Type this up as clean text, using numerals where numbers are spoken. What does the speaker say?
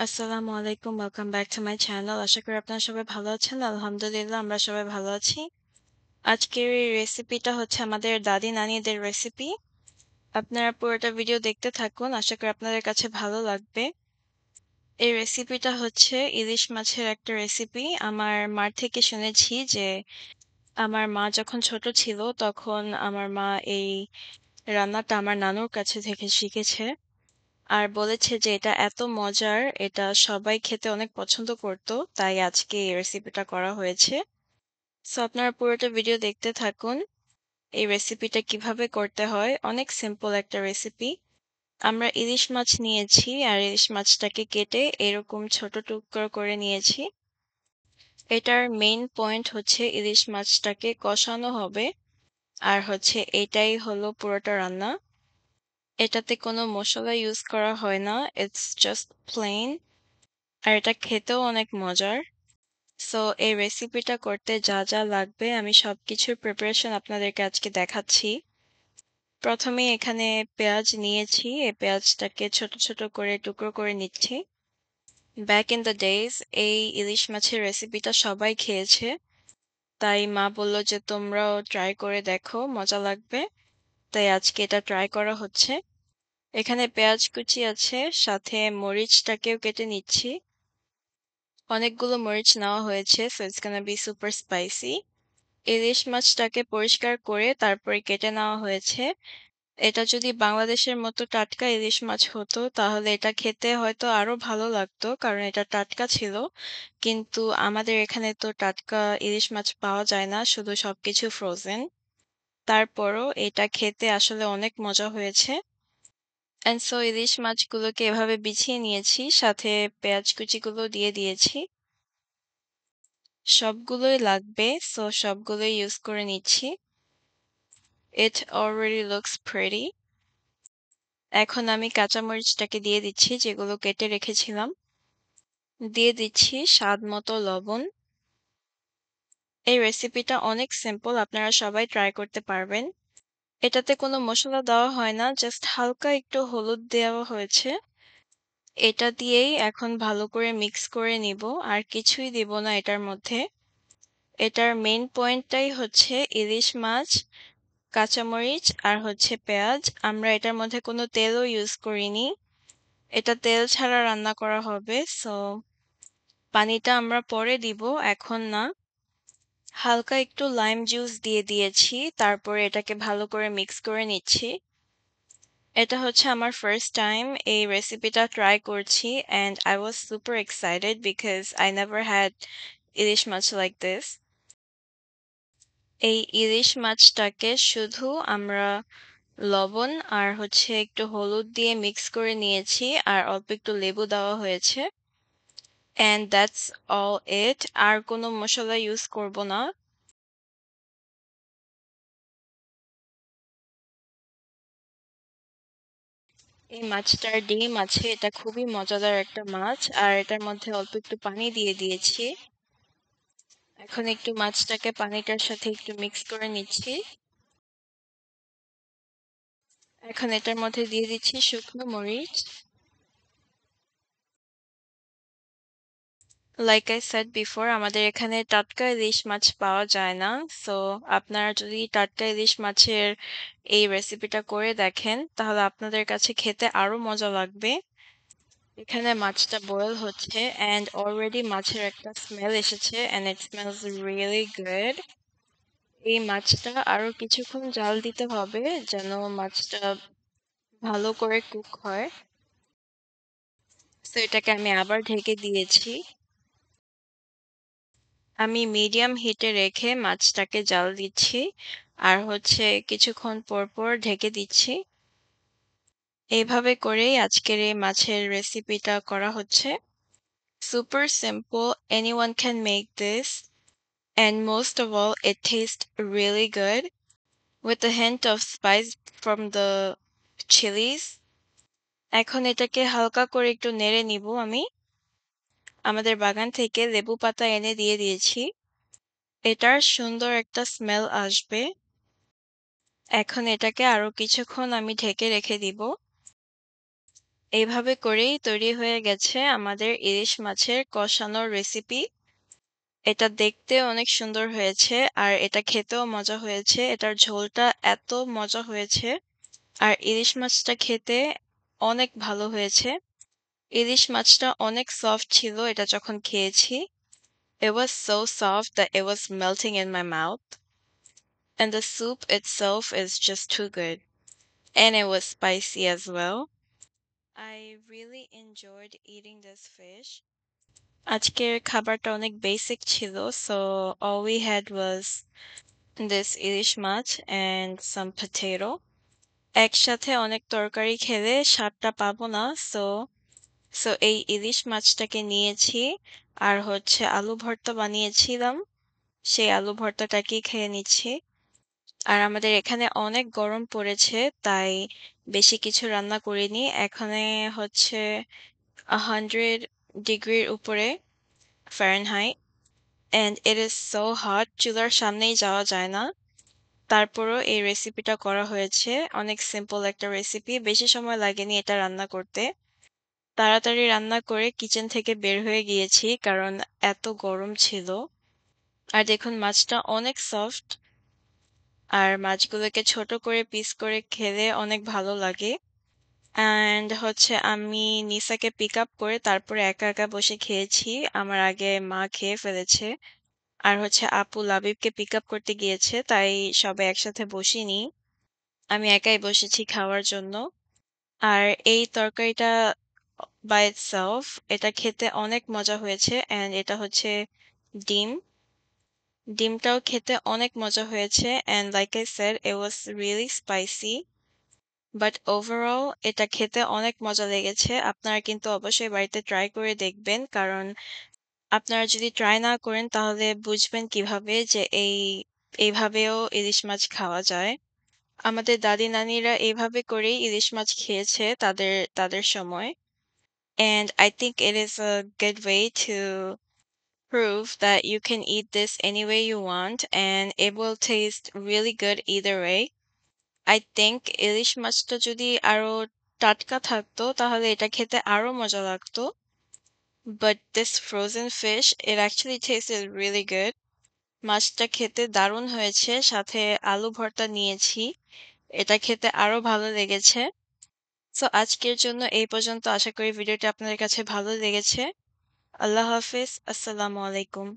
আসসালামু আলাইকুম। Welcome back to my channel. আশা করি আপনারা সবাই ভালো আছেন। আলহামদুলিল্লাহ আমরা সবাই ভালো আছি। আজকের এই রেসিপিটা হচ্ছে আমাদের দাদি-নানিদের রেসিপি। আপনারা পুরোটা ভিডিও দেখতে থাকুন। আশা করি আপনাদের কাছে ভালো লাগবে। এই রেসিপিটা হচ্ছে ইলিশ মাছের একটা রেসিপি। আমার মার থেকে শুনেছি যে আমার মা যখন ছোট ছিল তখন আমার মা এই রান্নাটা আমার নানুর কাছে থেকে শিখেছে। আর বলেছে যে এটা এত মজার, এটা সবাই খেতে অনেক পছন্দ করত। তাই আজকে এই রেসিপিটা করা হয়েছে। সো আপনারা পুরোটা ভিডিও দেখতে থাকুন। এই রেসিপিটা কিভাবে করতে হয়, অনেক সিম্পল একটা রেসিপি। আমরা ইলিশ মাছ নিয়েছি আর ইলিশ মাছটাকে কেটে এরকম ছোট টুকরো করে নিয়েছি। এটার মেইন পয়েন্ট হচ্ছে ইলিশ মাছটাকে কষানো হবে। আর হচ্ছে এটাই হলো পুরোটা রান্না। এটাতে কোনো মসলা ইউজ করা হয় না। It's just plane. আর এটা খেতেও অনেক মজার। সো এই রেসিপিটা করতে যা যা লাগবে আমি সবকিছুর প্রিপারেশন আপনাদেরকে আজকে দেখাচ্ছি। প্রথমেই এখানে পেঁয়াজ নিয়েছি। এই পেঁয়াজটাকে ছোট ছোট করে টুকরো করে নিচ্ছি। ব্যাক ইন দ্য ডেজ এই ইলিশ মাছের রেসিপিটা সবাই খেয়েছে। তাই মা বলল যে তোমরাও ট্রাই করে দেখো, মজা লাগবে। তাই আজকে এটা ট্রাই করা হচ্ছে। এখানে পেঁয়াজ কুচি আছে, সাথে মরিচটাকেও কেটে নিচ্ছি। অনেকগুলো মরিচ নেওয়া হয়েছে, so it's gonna be super spicy. ইলিশ মাছটাকে পরিষ্কার করে তারপরে কেটে নেওয়া হয়েছে। এটা যদি বাংলাদেশের মতো টাটকা ইলিশ মাছ হতো তাহলে এটা খেতে হয়তো আরো ভালো লাগতো, কারণ এটা টাটকা ছিল। কিন্তু আমাদের এখানে তো টাটকা ইলিশ মাছ পাওয়া যায় না, শুধু সবকিছু ফ্রোজেন। তারপরও এটা খেতে আসলে অনেক মজা হয়েছে। এন্ড সো ইলিশ মাছগুলোকে এভাবে বিছিয়ে নিয়েছি, সাথে পেঁয়াজ কুচিগুলো দিয়ে দিয়েছি। সবগুলোই লাগবে, সো সবগুলোই ইউজ করে নিচ্ছি। It already looks pretty. এখন আমি কাঁচামরিচটাকে দিয়ে দিচ্ছি, যেগুলো কেটে রেখেছিলাম। দিয়ে দিচ্ছি স্বাদ মতো লবণ। এই রেসিপিটা অনেক সিম্পল, আপনারা সবাই ট্রাই করতে পারবেন। এটাতে কোনো মশলা দেওয়া হয় না, জাস্ট হালকা একটু হলুদ দেওয়া হয়েছে। এটা দিয়েই এখন ভালো করে মিক্স করে নিব, আর কিছুই দিব না এটার মধ্যে। এটার মেইন পয়েন্টটাই হচ্ছে ইলিশ মাছ, কাঁচামরিচ আর হচ্ছে পেঁয়াজ। আমরা এটার মধ্যে কোনো তেলও ইউজ করিনি। এটা তেল ছাড়া রান্না করা হবে, সো পানিটা আমরা পরে দিব, এখন না। হালকা একটু লাইম জুস দিয়ে দিয়েছি, তারপরে এটাকে ভালো করে মিক্স করে নিচ্ছি। এটা হচ্ছে আমার ফার্স্ট টাইম এই রেসিপিটা ট্রাই করছি, and I was super excited because I never had ilish maach like this. এই ইলিশ মাছটাকে শুধু আমরা লবণ আর হচ্ছে একটু হলুদ দিয়ে মিক্স করে নিয়েছি, আর অল্প একটু লেবু দেওয়া হয়েছে। And that's all it. আর কোনো মশলা ইউজ করব না। এই মাছটার ডিম আছে, এটা খুবই মজাদার একটা মাছ, আর এটার মধ্যে অল্প একটু পানি দিয়ে দিয়েছি। এখন একটু মাছটাকে পানিটার সাথে একটু মিক্স করে নিচ্ছি। এখন এটার মধ্যে দিয়ে দিচ্ছি শুকনো মরিচ। লাইক আই সেড বিফোর, আমাদের এখানে টাটকা ইলিশ মাছ পাওয়া যায় না। সো আপনারা যদি টাটকা ইলিশ মাছের এই রেসিপিটা করে দেখেন তাহলে আপনাদের কাছে খেতে আরো মজা লাগবে। এখানে মাছটা বয়েল হচ্ছে, অ্যান্ড অলরেডি মাছের একটা স্মেল এসেছে, and it smells really good. এই মাছটা আরো কিছুক্ষণ জাল দিতে হবে যেন মাছটা ভালো করে কুক হয়। তো এটাকে আমি আবার ঢেকে দিয়েছি। আমি মিডিয়াম হিটে রেখে মাছটাকে জাল দিচ্ছি, আর হচ্ছে কিছুক্ষণ পর পর ঢেকে দিচ্ছি। এইভাবে করেই আজকের এই মাছের রেসিপিটা করা হচ্ছে। Super simple, anyone can make this, and most of all it tastes really good with a hint of spice from the chilies. এখন এটাকে হালকা করে একটু নেড়ে নিব আমি। আমাদের বাগান থেকে লেবু পাতা এনে দিয়ে দিয়েছি। এটার সুন্দর একটা স্মেল আসবে। এখন এটাকে আরো কিছুক্ষণ আমি ঢেকে রেখে দিব। এইভাবে করেই তৈরি হয়ে গেছে আমাদের ইলিশ মাছের কষানোর রেসিপি। এটা দেখতেও অনেক সুন্দর হয়েছে আর এটা খেতেও মজা হয়েছে। এটার ঝোলটা এত মজা হয়েছে। আর ইলিশ মাছটা খেতে অনেক ভালো হয়েছে। ইলিশ মাছটা অনেক সফট ছিল এটা যখন খেয়েছি। It was so soft that it was melting in my mouth. And the soup itself is just too good. And it was spicy as well. I really enjoyed eating this fish. আজকের খাবারটা অনেক basic ছিল, so all we had was this ilish much and some potato. একসাথে অনেক তরকারি খেলে স্বাদটা পাবো না, so এই ইলিশ মাছটাকে নিয়েছি আর হচ্ছে আলু ভর্তা বানিয়েছিলাম, সেই আলু ভর্তাটাকেই খেয়ে নিচ্ছি। আর আমাদের এখানে অনেক গরম পড়েছে, তাই বেশি কিছু রান্না করিনি। এখানে হচ্ছে 100 ডিগ্রির উপরে Fahrenheit and it is so hot, চুলার সামনেই যাওয়া যায় না। তারপরও এই রেসিপিটা করা হয়েছে। অনেক সিম্পল একটা রেসিপি, বেশি সময় লাগেনি এটা রান্না করতে। তাড়াতাড়ি রান্না করে কিচেন থেকে বের হয়ে গিয়েছি কারণ এত গরম ছিল। আর দেখুন মাছটা অনেক সফট আর মাছগুলোকে ছোট করে পিস করে খেলে অনেক ভালো লাগে। অ্যান্ড হচ্ছে আমি নিসাকে পিক আপ করে তারপরে একা একা বসে খেয়েছি। আমার আগে মা খেয়ে ফেলেছে। আর হচ্ছে আপু লাবিবকে পিক আপ করতে গিয়েছে, তাই সবাই একসাথে বসিনি। আমি একাই বসেছি খাওয়ার জন্য। আর এই তরকারিটা বাই ইটসেলফ এটা খেতে অনেক মজা হয়েছে অ্যান্ড এটা হচ্ছে ডিম। ডিমটাও খেতে অনেক মজা হয়েছে and like I said it was really spicy. But overall এটা খেতে অনেক মজা লেগেছে। আপনারা কিন্তু অবশ্যই বাড়িতে ট্রাই করে দেখবেন, কারণ আপনারা যদি ট্রাই না করেন তাহলে বুঝবেন কিভাবে যে এইভাবেও ইলিশ মাছ খাওয়া যায়। আমাদের দাদি নানিরা এইভাবে করেই ইলিশ মাছ খেয়েছে তাদের তাদের সময়। And I think it is a good way to prove that you can eat this any way you want and it will taste really good either way. I think ইলিশ মাছটা যদি আরো টাটকা থাকতো তাহলে এটা খেতে আরো মজা লাগতো। But this frozen fish, it actually tasted really good. মাছটা খেতে দারুণ হয়েছে, সাথে আলু ভর্তা নিয়েছি। এটা খেতে আরো ভালো লেগেছে। সো আজকের জন্য এই পর্যন্ত। আশা করি ভিডিওটি আপনাদের কাছে ভালো লেগেছে। আল্লাহ হাফিজ। আসসালামু আলাইকুম।